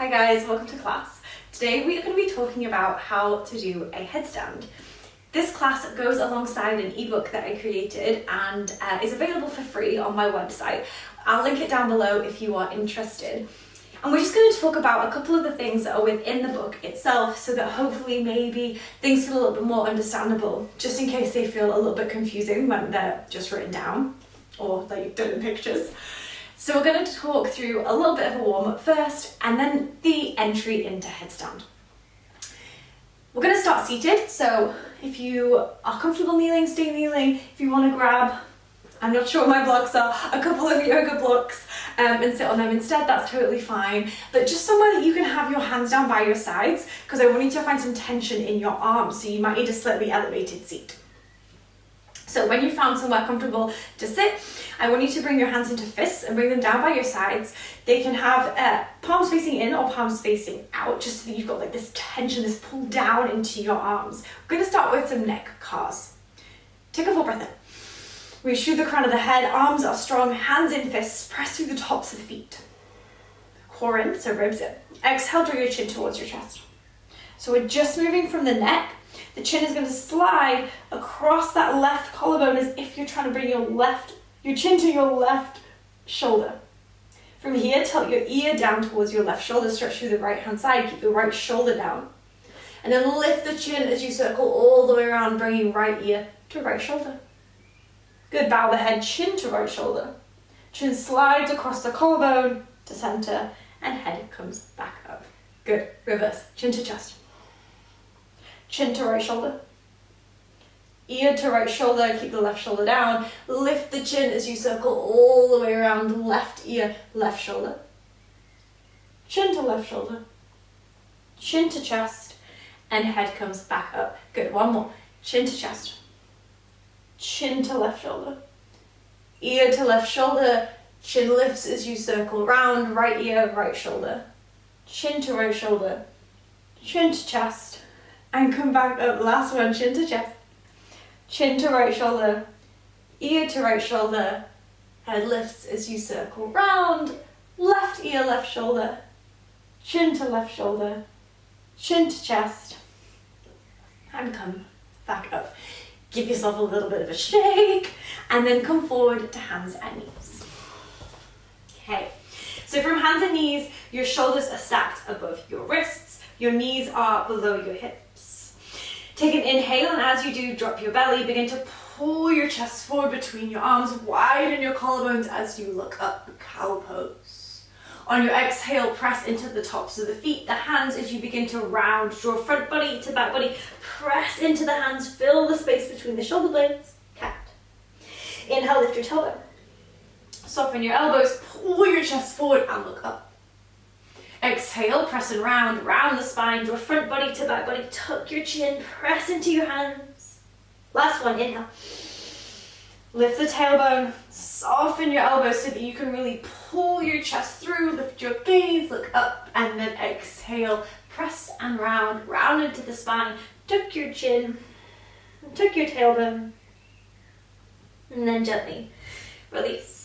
Hi guys, welcome to class. Today we are going to be talking about how to do a headstand. This class goes alongside an ebook that I created and is available for free on my website. I'll link it down below if you are interested. And we're just going to talk about a couple of the things that are within the book itself so that hopefully maybe things feel a little bit more understandable, just in case they feel a little bit confusing when they're just written down or like done in pictures. So we're going to talk through a little bit of a warm-up first and then the entry into headstand. We're going to start seated, so if you are comfortable kneeling, stay kneeling. If you want to grab, I'm not sure what my blocks are, a couple of yoga blocks and sit on them instead, that's totally fine. But just somewhere that you can have your hands down by your sides, because I want you to find some tension in your arms, so you might need a slightly elevated seat. So when you found somewhere comfortable to sit, I want you to bring your hands into fists and bring them down by your sides. They can have palms facing in or palms facing out, just so that you've got like this tension, this pull down into your arms. We're going to start with some neck cars. Take a full breath in. Reach through the crown of the head, arms are strong, hands in fists, press through the tops of the feet. Core in, so ribs in. Exhale, draw your chin towards your chest. So we're just moving from the neck. The chin is going to slide across that left collarbone as if you're trying to bring your chin to your left shoulder. From here, tilt your ear down towards your left shoulder, stretch through the right hand side, keep the right shoulder down. And then lift the chin as you circle all the way around, bringing right ear to right shoulder. Good, bow the head, chin to right shoulder. Chin slides across the collarbone to center, and head comes back up. Good, reverse, chin to chest. Chin to right shoulder. Ear to right shoulder, keep the left shoulder down. Lift the chin as you circle all the way around, left ear, left shoulder. Chin to left shoulder. Chin to chest, and head comes back up. Good, one more. Chin to chest. Chin to left shoulder. Ear to left shoulder, chin lifts as you circle round, right ear, right shoulder. Chin to right shoulder. Chin to chest. And come back up, last one, chin to chest. Chin to right shoulder, ear to right shoulder, head lifts as you circle round, left ear, left shoulder, chin to left shoulder, chin to chest, and come back up. Give yourself a little bit of a shake, and then come forward to hands and knees. Okay, so from hands and knees, your shoulders are stacked above your wrists, your knees are below your hips. Take an inhale, and as you do, drop your belly. Begin to pull your chest forward between your arms. Widen your collarbones as you look up, cow pose. On your exhale, press into the tops of the feet, the hands as you begin to round. Draw front body to back body. Press into the hands. Fill the space between the shoulder blades. Cat. Inhale, lift your tailbone. Soften your elbows. Pull your chest forward and look up. Exhale, press and round the spine, draw front body to back body, tuck your chin, press into your hands. Last one, inhale. Lift the tailbone, soften your elbows so that you can really pull your chest through, lift your gaze, look up, and then exhale, press and round into the spine, tuck your chin, tuck your tailbone, and then gently release.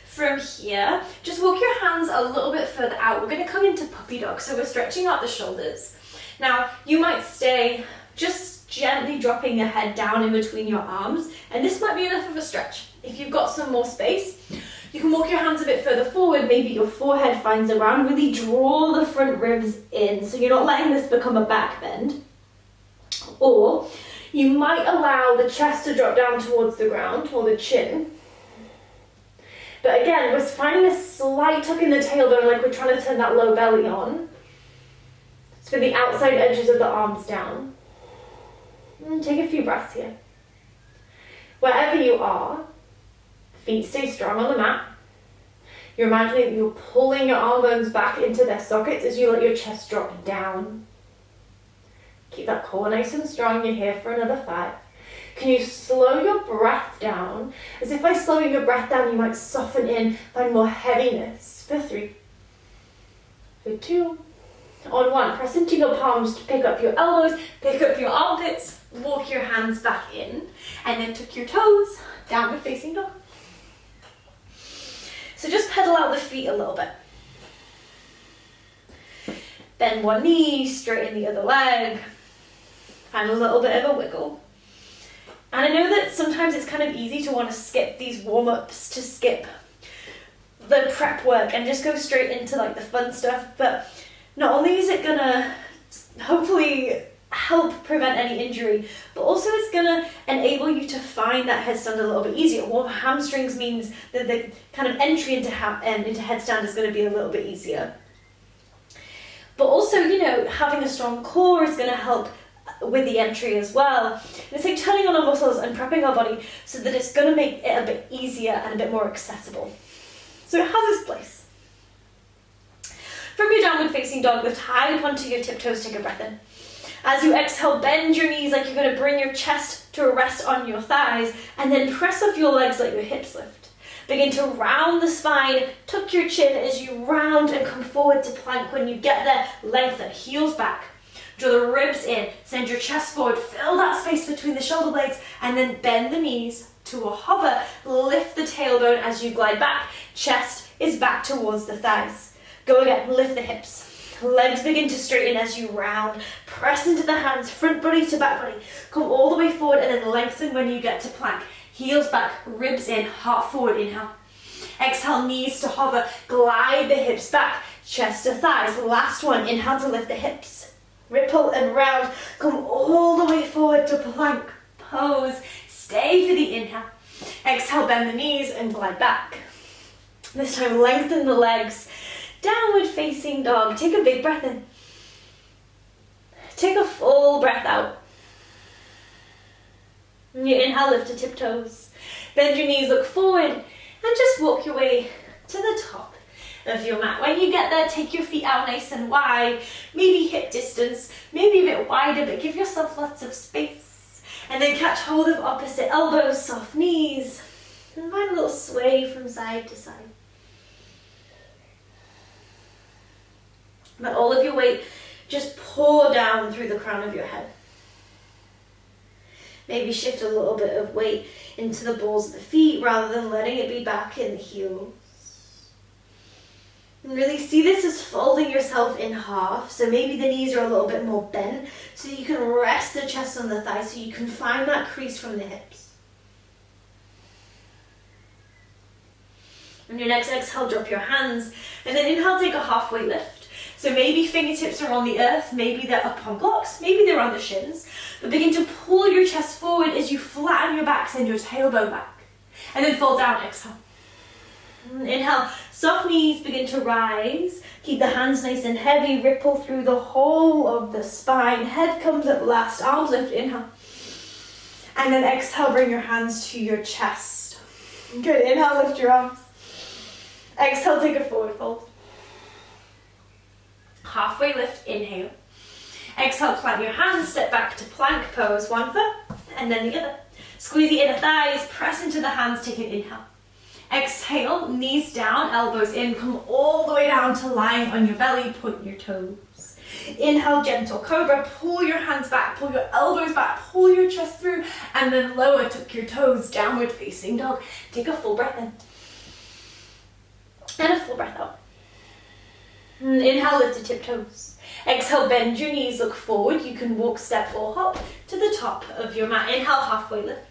From here, just walk your hands a little bit further out. We're going to come into puppy dog, so we're stretching out the shoulders. Now, you might stay just gently dropping your head down in between your arms, and this might be enough of a stretch. If you've got some more space, you can walk your hands a bit further forward. Maybe your forehead finds the ground. Really draw the front ribs in, so you're not letting this become a back bend. Or you might allow the chest to drop down towards the ground, or the chin. But again, we're finding a slight tuck in the tailbone, like we're trying to turn that low belly on. Spin the outside edges of the arms down. And take a few breaths here. Wherever you are, feet stay strong on the mat. You're imagining that you're pulling your arm bones back into their sockets as you let your chest drop down. Keep that core nice and strong. You're here for another 5. Can you slow your breath down? As if by slowing your breath down, you might soften in, find more heaviness. For 3. For 2. On 1, press into your palms to pick up your elbows, pick up your armpits, walk your hands back in, and then tuck your toes, downward facing dog. So just pedal out the feet a little bit. Bend one knee, straighten the other leg. Find a little bit of a wiggle. And I know that sometimes it's kind of easy to want to skip these warm-ups, to skip the prep work and just go straight into like the fun stuff, but not only is it gonna hopefully help prevent any injury, but also it's gonna enable you to find that headstand a little bit easier. Warm hamstrings means that the kind of entry into headstand is gonna be a little bit easier. But also, you know, having a strong core is gonna help with the entry as well. And it's like turning on our muscles and prepping our body so that it's gonna make it a bit easier and a bit more accessible. So it has its place. From your downward facing dog, lift high up onto your tiptoes, take a breath in. As you exhale, bend your knees like you're going to bring your chest to a rest on your thighs, and then press off your legs, let your hips lift. Begin to round the spine, tuck your chin as you round and come forward to plank. When you get there, lengthen, heels back. Draw the ribs in, send your chest forward, fill that space between the shoulder blades, and then bend the knees to a hover. Lift the tailbone as you glide back. Chest is back towards the thighs. Go again, lift the hips. Legs begin to straighten as you round. Press into the hands, front body to back body. Come all the way forward and then lengthen when you get to plank. Heels back, ribs in, heart forward, inhale. Exhale, knees to hover. Glide the hips back, chest to thighs. Last one, inhale to lift the hips. Ripple and round. Come all the way forward to plank pose. Stay for the inhale. Exhale, bend the knees and glide back. This time, lengthen the legs. Downward facing dog. Take a big breath in. Take a full breath out. And you inhale, lift to tiptoes. Bend your knees, look forward, and just walk your way to the top of your mat. When you get there, take your feet out nice and wide, maybe hip distance, maybe a bit wider, but give yourself lots of space. And then catch hold of opposite elbows, soft knees, and find a little sway from side to side. Let all of your weight just pour down through the crown of your head. Maybe shift a little bit of weight into the balls of the feet rather than letting it be back in the heels. And really see this as folding yourself in half. So maybe the knees are a little bit more bent so you can rest the chest on the thighs so you can find that crease from the hips. On your next exhale, drop your hands and then inhale, take a halfway lift. So maybe fingertips are on the earth, maybe they're up on blocks, maybe they're on the shins. But begin to pull your chest forward as you flatten your back, send your tailbone back. And then fold down, exhale. Inhale, soft knees begin to rise. Keep the hands nice and heavy, ripple through the whole of the spine. Head comes up last, arms lift, inhale. And then exhale, bring your hands to your chest. Good, inhale, lift your arms. Exhale, take a forward fold. Halfway lift, inhale. Exhale, plant your hands, step back to plank pose. One foot and then the other. Squeeze the inner thighs, press into the hands, take an inhale. Exhale, knees down, elbows in, come all the way down to lying on your belly, point your toes. Inhale, gentle cobra, pull your hands back, pull your elbows back, pull your chest through, and then lower, tuck your toes, downward facing dog. Take a full breath in. And a full breath out. Inhale, lift to tiptoes. Exhale, bend your knees, look forward. You can walk, step, or hop to the top of your mat. Inhale, halfway lift.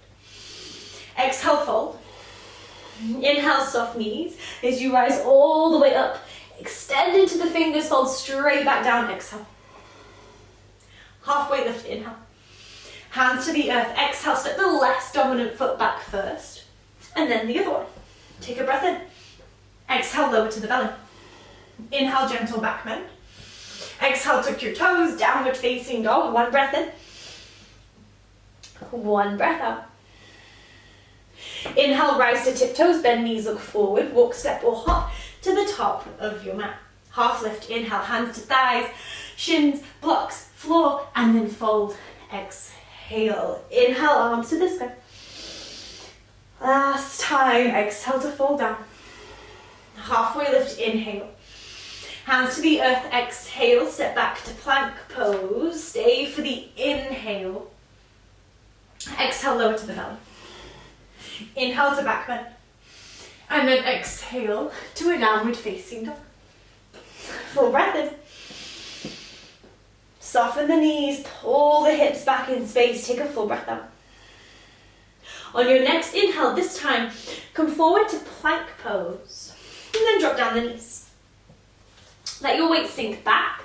Exhale, fold. Inhale, soft knees as you rise all the way up. Extend into the fingers, fold straight back down, exhale. Halfway lift, inhale. Hands to the earth, exhale, step the less dominant foot back first. And then the other one. Take a breath in. Exhale, lower to the belly. Inhale, gentle back bend. Exhale, tuck your toes, downward facing dog. One breath in. One breath out. Inhale, rise to tiptoes, bend knees, look forward, walk, step or hop to the top of your mat. Half lift, inhale, hands to thighs, shins, blocks, floor, and then fold. Exhale. Inhale, arms to the sky. Last time, exhale to fold down. Halfway lift, inhale. Hands to the earth, exhale, step back to plank pose. Stay for the inhale. Exhale, lower to the belly. Inhale to back bend. And then exhale to a downward facing dog. Full breath in. Soften the knees, pull the hips back in space, take a full breath out. On your next inhale, this time, come forward to plank pose, and then drop down the knees. Let your weight sink back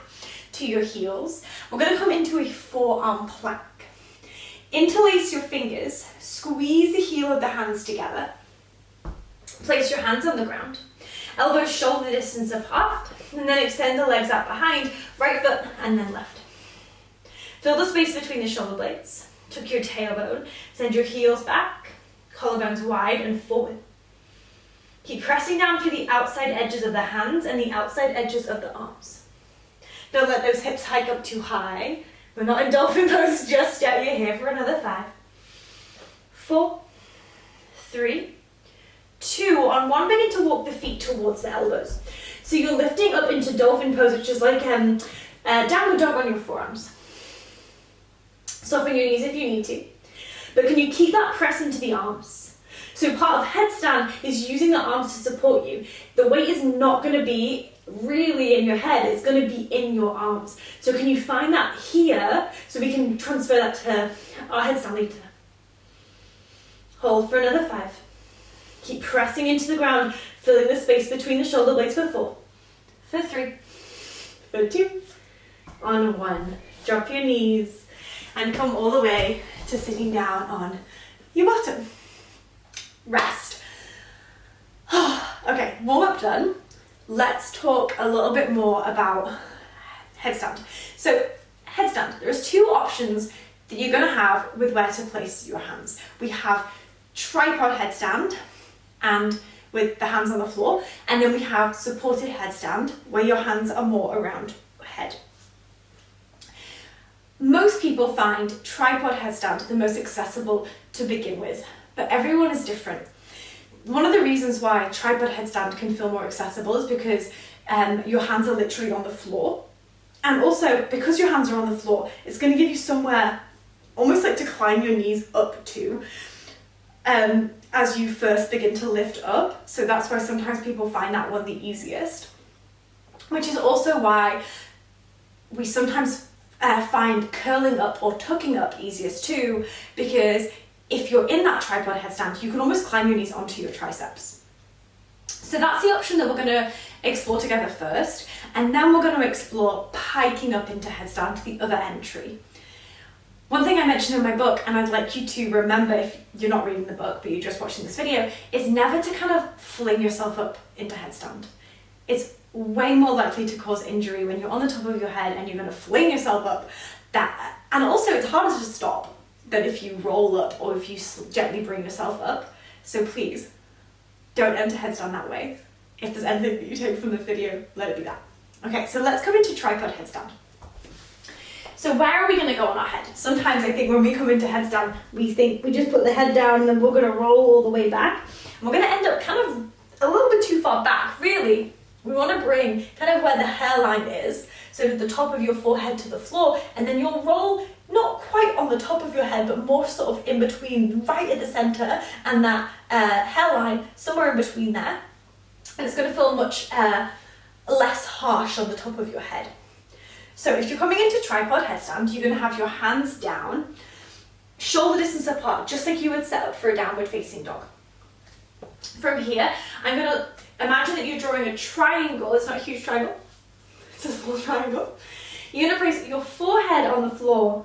to your heels. We're going to come into a forearm plank. Interlace your fingers, squeeze the heel of the hands together. Place your hands on the ground, elbows shoulder distance apart, and then extend the legs out behind, right foot and then left. Fill the space between the shoulder blades. Tuck your tailbone, send your heels back, collarbones wide and forward. Keep pressing down through the outside edges of the hands and the outside edges of the arms. Don't let those hips hike up too high. We're not in dolphin pose just yet. You're here for another 5, 4, 3, 2. On 1, begin to walk the feet towards the elbows. So you're lifting up into dolphin pose, which is like downward dog on your forearms. Soften your knees if you need to. But can you keep that press into the arms? So part of headstand is using the arms to support you. The weight is not going to be really in your head, it's going to be in your arms. So can you find that here, so we can transfer that to our headstand later. Hold for another 5. Keep pressing into the ground, filling the space between the shoulder blades for 4, for 3, for 2, on 1. Drop your knees and come all the way to sitting down on your bottom. Rest. Okay, warm up done. Let's talk a little bit more about headstand. So headstand, there's 2 options that you're going to have with where to place your hands. We have tripod headstand and with the hands on the floor, and then we have supported headstand where your hands are more around your head. Most people find tripod headstand the most accessible to begin with, but everyone is different. One of the reasons why tripod headstand can feel more accessible is because your hands are literally on the floor. And also, because your hands are on the floor, it's going to give you somewhere almost like to climb your knees up to as you first begin to lift up. So that's why sometimes people find that one the easiest. Which is also why we sometimes find curling up or tucking up easiest too, because if you're in that tripod headstand, you can almost climb your knees onto your triceps. So that's the option that we're going to explore together first, and then we're going to explore piking up into headstand to the other entry. One thing I mentioned in my book, and I'd like you to remember if you're not reading the book but you're just watching this video, is never to kind of fling yourself up into headstand. It's way more likely to cause injury when you're on the top of your head and you're going to fling yourself up. And also it's harder to stop than if you roll up or if you gently bring yourself up. So please, don't enter headstand that way. If there's anything that you take from the video, let it be that. Okay, so let's come into tripod headstand. So where are we going to go on our head? Sometimes I think when we come into headstand, we think we just put the head down and then we're going to roll all the way back. And we're going to end up kind of a little bit too far back. Really, we want to bring kind of where the hairline is, so the top of your forehead to the floor, and then you'll roll not quite on the top of your head, but more sort of in between, right at the center, and that hairline somewhere in between there. And it's going to feel much less harsh on the top of your head. So if you're coming into tripod headstand, you're going to have your hands down, shoulder distance apart, just like you would set up for a downward facing dog. From here, I'm going to imagine that you're drawing a triangle. It's not a huge triangle, it's a small triangle. You're going to place your forehead on the floor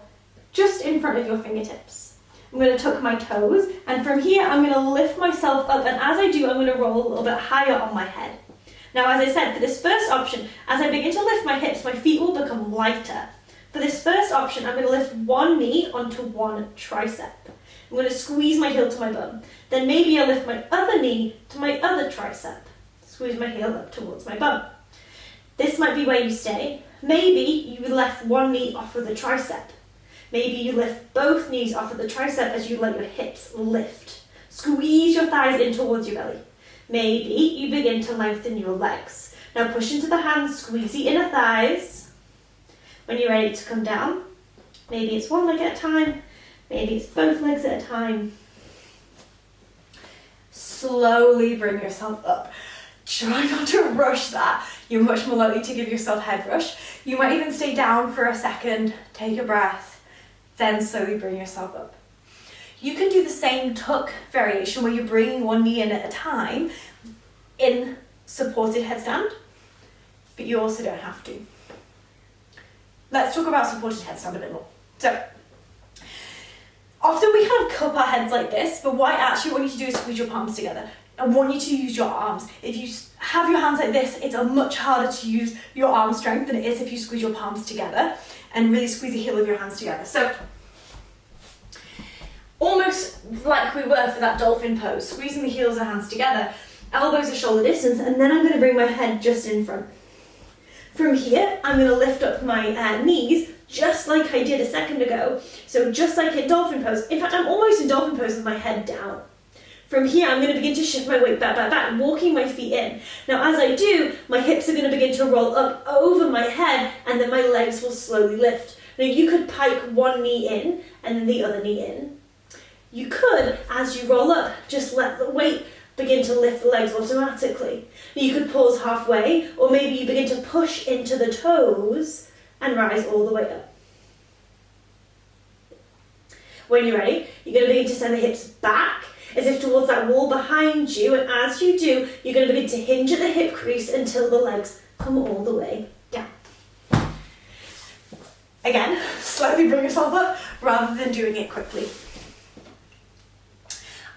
just in front of your fingertips. I'm going to tuck my toes, and from here I'm going to lift myself up, and as I do, I'm going to roll a little bit higher on my head. Now, as I said, for this first option, as I begin to lift my hips, my feet will become lighter. For this first option, I'm going to lift one knee onto one tricep. I'm going to squeeze my heel to my bum. Then maybe I'll lift my other knee to my other tricep. Squeeze my heel up towards my bum. This might be where you stay. Maybe you lift one knee off of the tricep. Maybe you lift both knees off of the tricep as you let your hips lift. Squeeze your thighs in towards your belly. Maybe you begin to lengthen your legs. Now push into the hands, squeeze the inner thighs. When you're ready to come down, maybe it's one leg at a time, maybe it's both legs at a time. Slowly bring yourself up. try not to rush that. You're much more likely to give yourself head rush. You might even stay down for a second, take a breath, then slowly bring yourself up. You can do the same tuck variation where you're bringing one knee in at a time in supported headstand, but you also don't have to. Let's talk about supported headstand a bit more. So, often we kind of cup our heads like this, but what I actually want you to do is squeeze your palms together. I want you to use your arms. If you have your hands like this, it's much harder to use your arm strength than it is if you squeeze your palms together and really squeeze the heel of your hands together. So, almost like we were for that dolphin pose, squeezing the heels of the hands together, elbows are shoulder distance, and then I'm going to bring my head just in front. From here, I'm going to lift up my knees just like I did a second ago. So just like in dolphin pose. In fact, I'm almost in dolphin pose with my head down. From here, I'm going to begin to shift my weight back, walking my feet in. Now, as I do, my hips are going to begin to roll up over my head, and then my legs will slowly lift. Now, you could pike one knee in, and then the other knee in. You could, as you roll up, just let the weight begin to lift the legs automatically. You could pause halfway, or maybe you begin to push into the toes and rise all the way up. When you're ready, you're going to begin to send the hips back, as if towards that wall behind you, and as you do, you're going to begin to hinge at the hip crease until the legs come all the way down. Again, slowly bring yourself up rather than doing it quickly.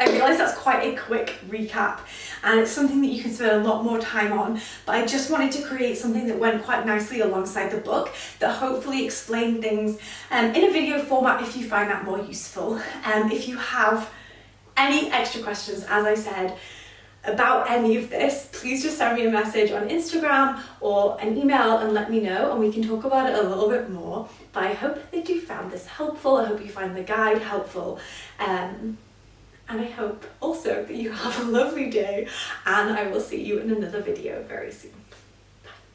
I realise that's quite a quick recap and it's something that you can spend a lot more time on, but I just wanted to create something that went quite nicely alongside the book that hopefully explained things in a video format if you find that more useful. If you have any extra questions, as I said, about any of this, please just send me a message on Instagram or an email and let me know and we can talk about it a little bit more. But I hope that you found this helpful. I hope you find the guide helpful. And I hope also that you have a lovely day and I will see you in another video very soon.